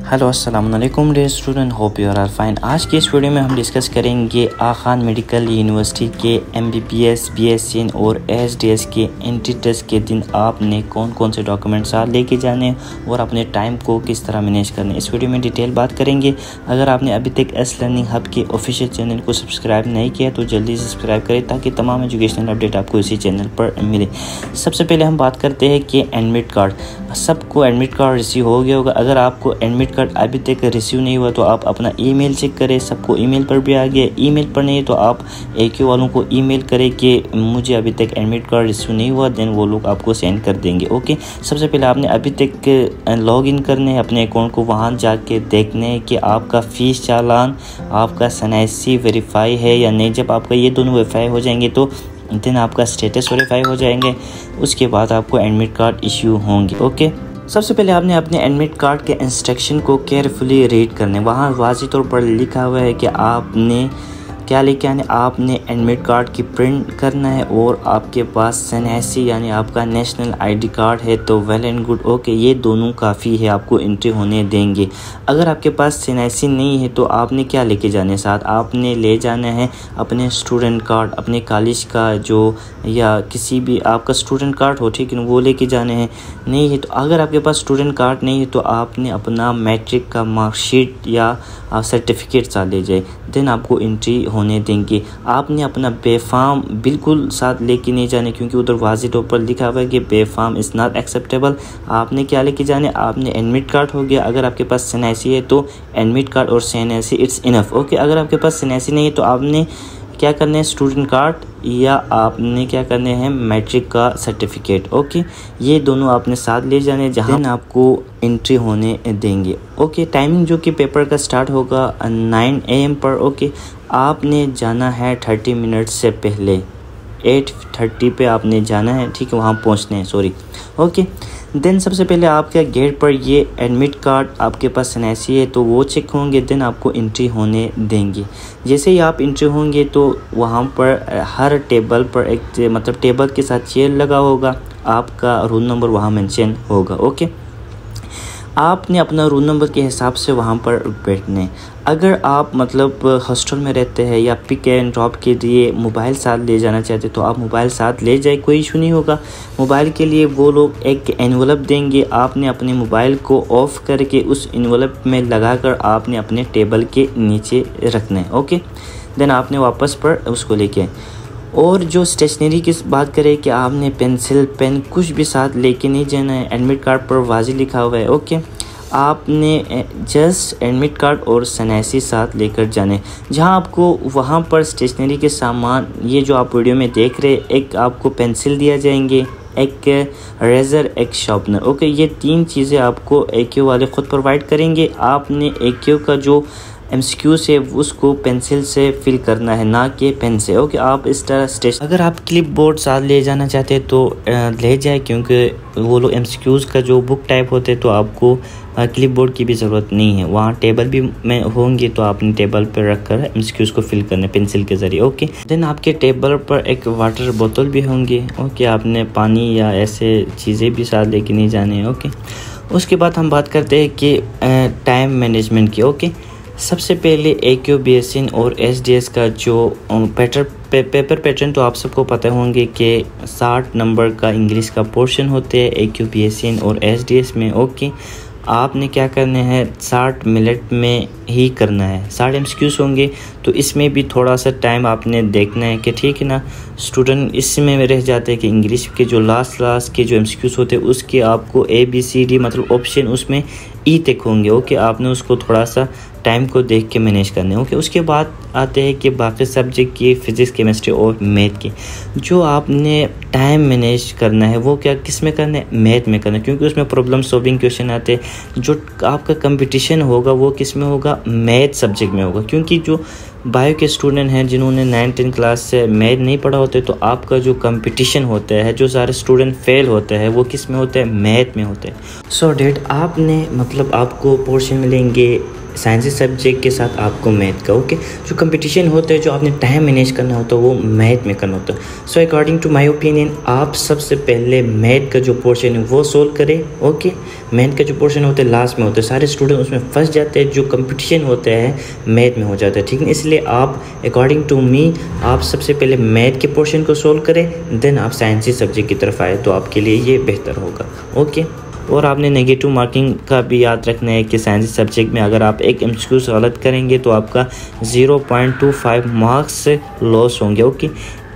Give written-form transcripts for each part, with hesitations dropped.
Hello अस्सलाम वालेकुम dear student, hope you are fine. आज की इस वीडियो में हम डिस्कस करेंगे आखान मेडिकल यूनिवर्सिटी के एमबीबीएस, बीएससी और एसडीएस के एंट्री टेस्ट के दिन आपने कौन कौन से डॉक्यूमेंट साथ लेके जाने और अपने टाइम को किस तरह मैनेज करना है, इस वीडियो में डिटेल बात करेंगे। अगर आपने अभी तक एस लर्निंग हब के ऑफिशियल चैनल को सब्सक्राइब नहीं किया तो जल्दी से सब्सक्राइब करें ताकि तमाम एजुकेशनल अपडेट आपको इसी चैनल पर मिले। सबसे पहले हम बात करते हैं कि एडमिट कार्ड। सबको एडमिट कार्ड रिसीव हो गया होगा। अगर आपको एडमिट कार्ड अभी तक रिसीव नहीं हुआ तो आप अपना ईमेल चेक करें। सबको ईमेल पर भी आ गया। ईमेल पर नहीं तो आप AQ वालों को ईमेल करें कि मुझे अभी तक एडमिट कार्ड रिसीव नहीं हुआ, देन वो लोग आपको सेंड कर देंगे। ओके, सबसे पहले आपने अभी तक लॉग इन करने हैं अपने अकाउंट को, वहाँ जाके देखने हैं कि आपका फ़ीस चालान, आपका SNIC वेरीफाई है या नहीं। जब आपका ये दोनों वेरीफाई हो जाएंगे तो दिन आपका स्टेटस वेरीफाई हो जाएंगे, उसके बाद आपको एडमिट कार्ड इश्यू होंगे। ओके, सबसे पहले आपने अपने एडमिट कार्ड के इंस्ट्रक्शन को केयरफुली रीड करने। वहाँ वाज़ी तौर पर लिखा हुआ है कि आपने क्या लेके आने, आपने एडमिट कार्ड की प्रिंट करना है और आपके पास SNIC यानी आपका नेशनल ID कार्ड है तो वेल एंड गुड। ओके, ये दोनों काफ़ी है, आपको एंट्री होने देंगे। अगर आपके पास SNIC नहीं है तो आपने क्या लेके जाने साथ, आपने ले जाना है अपने स्टूडेंट कार्ड, अपने कॉलेज का जो या किसी भी आपका स्टूडेंट कार्ड हो, ठीक है, वो लेके जाने हैं। नहीं है तो अगर आपके पास स्टूडेंट कार्ड नहीं है तो आपने अपना मैट्रिक का मार्कशीट या सर्टिफिकेट साथ ले जाए, देन आपको एंट्री होने देंगे। आपने अपना बेफाम बिल्कुल साथ लेके नहीं जाने क्योंकि उधर वाज़ी तौर पर लिखा हुआ है कि बेफाम इज़ नॉट एक्सेप्टेबल। आपने क्या लेके जाने, आपने एडमिट कार्ड हो गया। अगर आपके पास SNIC है तो एडमिट कार्ड और SNIC इट्स इनफ। ओके, अगर आपके पास SNIC नहीं है तो आपने क्या करना है, स्टूडेंट कार्ड या आपने क्या करने हैं मैट्रिक का सर्टिफिकेट। ओके, ये दोनों आपने साथ ले जाने, जहाँ आपको एंट्री होने देंगे। ओके, टाइमिंग जो कि पेपर का स्टार्ट होगा 9 AM पर। ओके, आपने जाना है 30 मिनट से पहले, 8:30 पे आपने जाना है, ठीक है, वहाँ पहुँचने हैं, सॉरी। ओके, देन सबसे पहले आपके गेट पर ये एडमिट कार्ड, आपके पास SNIC है तो वो चेक होंगे, देन आपको एंट्री होने देंगे। जैसे ही आप एंट्री होंगे तो वहाँ पर हर टेबल पर एक मतलब टेबल के साथ चेयर लगा होगा, आपका रोल नंबर वहाँ मेंशन होगा। ओके, आपने अपना रोल नंबर के हिसाब से वहाँ पर बैठने। अगर आप मतलब हॉस्टल में रहते हैं या पिक एंड ड्रॉप के लिए मोबाइल साथ ले जाना चाहते तो आप मोबाइल साथ ले जाए, कोई इशू नहीं होगा। मोबाइल के लिए वो लोग एक एनवलप देंगे, आपने अपने मोबाइल को ऑफ़ करके उस एनवलप में लगाकर आपने अपने टेबल के नीचे रखना है। ओके, देन आपने वापस पर उसको लेके आए। और जो स्टेशनरी की बात करें कि आपने पेंसिल पेन कुछ भी साथ लेके नहीं जाना है, एडमिट कार्ड पर वाज़ी लिखा हुआ है। ओके, आपने जस्ट एडमिट कार्ड और SNIC साथ लेकर जाने। जहां आपको वहां पर स्टेशनरी के सामान, ये जो आप वीडियो में देख रहे, एक आपको पेंसिल दिया जाएंगे, एक रेज़र, एक शार्पनर। ओके, ये 3 चीज़ें आपको AQ वाले ख़ुद प्रोवाइड करेंगे। आपने AQ का जो MCQ से उसको पेंसिल से फिल करना है, ना कि पेन से। ओके, आप इस तरह स्टेशन, अगर आप क्लिप बोर्ड साथ ले जाना चाहते हैं तो ले जाए, क्योंकि वो लोग MCQs का जो बुक टाइप होते हैं तो आपको क्लिप बोर्ड की भी ज़रूरत नहीं है। वहाँ टेबल भी में होंगे तो आपने टेबल पर रख कर MCQs को फिल करना है पेंसिल के ज़रिए। ओके, देन आपके टेबल पर एक वाटर बोतल भी होंगे। ओके, आपने पानी या ऐसे चीज़ें भी साथ लेके नहीं जाने हैं। ओके, उसके बाद हम बात करते हैं कि टाइम मैनेजमेंट की। ओके, सबसे पहले AQ, BSc और SDS का जो पेपर पैटर्न तो आप सबको पता होंगे कि 60 नंबर का इंग्लिश का पोर्शन होते हैं AQ, BSc और SDS में। ओके, आपने क्या करना है, 60 मिनट में ही करना है। 60 MCQs होंगे तो इसमें भी थोड़ा सा टाइम आपने देखना है कि ठीक है ना, स्टूडेंट इसमें रह जाते हैं कि इंग्लिश के जो लास्ट के जो MCQs होते हैं उसके आपको ABCD मतलब ऑप्शन उसमें E तक होंगे। ओके, आपने उसको थोड़ा सा टाइम को देख के मैनेज करने। ओके, उसके बाद आते हैं कि बाकी सब्जेक्ट की फिज़िक्स, केमिस्ट्री और मैथ की जो आपने टाइम मैनेज करना है वो क्या किस में करना है, मैथ में करना है, क्योंकि उसमें प्रॉब्लम सॉल्विंग क्वेश्चन आते हैं। जो आपका कंपटीशन होगा वो किस में होगा, मैथ सब्जेक्ट में होगा, क्योंकि जो बायो के स्टूडेंट हैं जिन्होंने 9-10 क्लास से मैथ नहीं पढ़ा होते तो आपका जो कंपटीशन होता है, जो सारे स्टूडेंट फेल होते हैं वो किस में होता है, मैथ में होता है। सो डेट आपने मतलब आपको पोर्शन मिलेंगे साइंस सब्जेक्ट के साथ आपको मैथ का। ओके, जो कंपटीशन होता है, जो आपने टाइम मैनेज करना होता है, वो मैथ में करना होता है। So according to my opinion आप सबसे पहले मैथ का जो पोर्शन है वो सोल्व करें। ओके, मैथ का जो पोर्शन होता है लास्ट में होता है, सारे स्टूडेंट उसमें फंस जाते हैं, जो कंपटीशन होता है मैथ में हो जाता है, ठीक है। इसलिए आप अकॉर्डिंग टू मी आप सबसे पहले मैथ के पोर्शन को सोल्व करें, देन आप साइंस सब्जेक्ट की तरफ आए तो आपके लिए ये बेहतर होगा। ओके, और आपने नेगेटिव मार्किंग का भी याद रखना है कि साइंस सब्जेक्ट में अगर आप एक एमसीक्यू गलत करेंगे तो आपका 0.25 मार्क्स लॉस होंगे। ओके,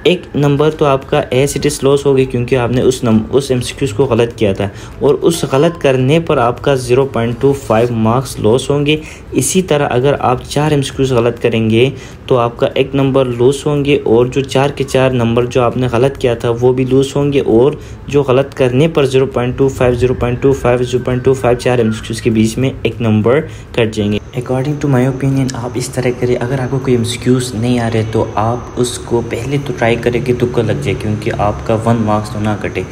एक नंबर तो आपका एज इट इज़ लॉस हो गई क्योंकि आपने उस एमसीक्यूज़ को गलत किया था, और उस गलत करने पर आपका 0.25 मार्क्स लॉस होंगे। इसी तरह अगर आप 4 एमसीक्यूज़ गलत करेंगे तो आपका एक नंबर लूज़ होंगे, और जो 4 के 4 नंबर जो आपने गलत किया था वो भी लूज़ होंगे, और जो गलत करने पर 0.25 4 एमसीक्यूज़ के बीच में एक नंबर कट जाएंगे। अकॉर्डिंग टू माय ओपिनियन आप इस तरह करें, अगर आपको कोई एमसीक्यूज़ नहीं आ रहे तो आप उसको पहले तो ट्राई करें कि तुक्का लग जाए, क्योंकि आपका 1 मार्क्स तो ना कटे।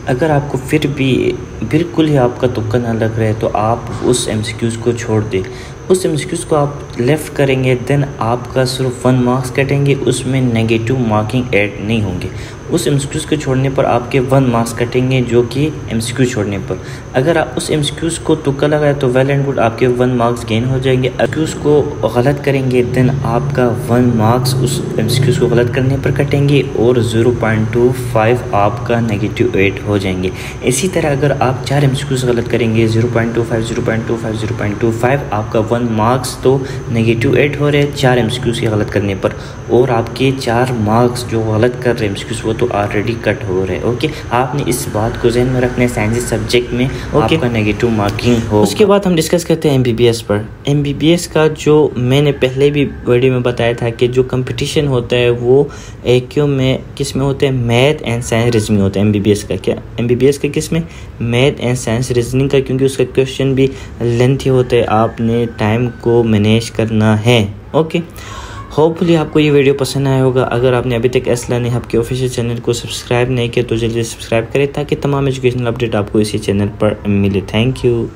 अगर आपको फिर भी बिल्कुल ही आपका तुक्का ना लग रहा है तो आप उस एमसीक्यूज़ को छोड़ दें, उस एमसीक्यूज़ को आप लेफ़्ट करेंगे, देन आपका सिर्फ 1 मार्क्स कटेंगे, उसमें नेगेटिव मार्किंग ऐड नहीं होंगे। उस एमसीक्यूज़ को छोड़ने पर आपके 1 मार्क्स कटेंगे, जो कि एमसीक्यू छोड़ने पर। अगर आप उस एमसीक्यूज़ को तुक्का लगाए तो वेल एंड गुड, आपके 1 मार्क्स गेन हो जाएंगे। एमसीक्यूज़ को गलत करेंगे देन आपका 1 मार्क्स उस एमसीक्यूज़ को गलत करने पर कटेंगे, और 0.25 आपका नेगेटिव ऐड हो जाएंगे। इसी तरह अगर आप 4 एमसीक्यूज़ गलत करेंगे 0.25 आपका 1 मार्क्स तो नेगेटिव ऐड हो रहे हैं 4 एमसीक्यूज़ के गलत करने पर, और आपके 4 मार्क्स जो गलत कर रहे हैं एमसीक्यूज़ वो तो ऑलरेडी कट हो रहे हैं। ओके, आपने इस बात को ज़हन में रखना है साइंस सब्जेक्ट में आपका नेगेटिव मार्किंग हो। उसके बाद हम डिस्कस करते हैं एमबीबीएस पर। एमबीबीएस का जो मैंने पहले भी वीडियो में बताया था कि जो कंपटीशन होता है वो क्यों में किस में होता है, मैथ एंड साइंस रीजनिंग होता है। एमबीबीएस का क्या, एमबीबीएस का किस में, मैथ एंड साइंस रीजनिंग का, क्योंकि उसका क्वेश्चन भी लेंथी होता है, आपने टाइम को मैनेज करना है। ओके, होपफुली आपको ये वीडियो पसंद आया होगा। अगर आपने अभी तक एस्लानी हब के ऑफिशियल चैनल को सब्सक्राइब नहीं किया तो जल्दी सब्सक्राइब करें ताकि तमाम एजुकेशनल अपडेट आपको इसी चैनल पर मिले। Thank you.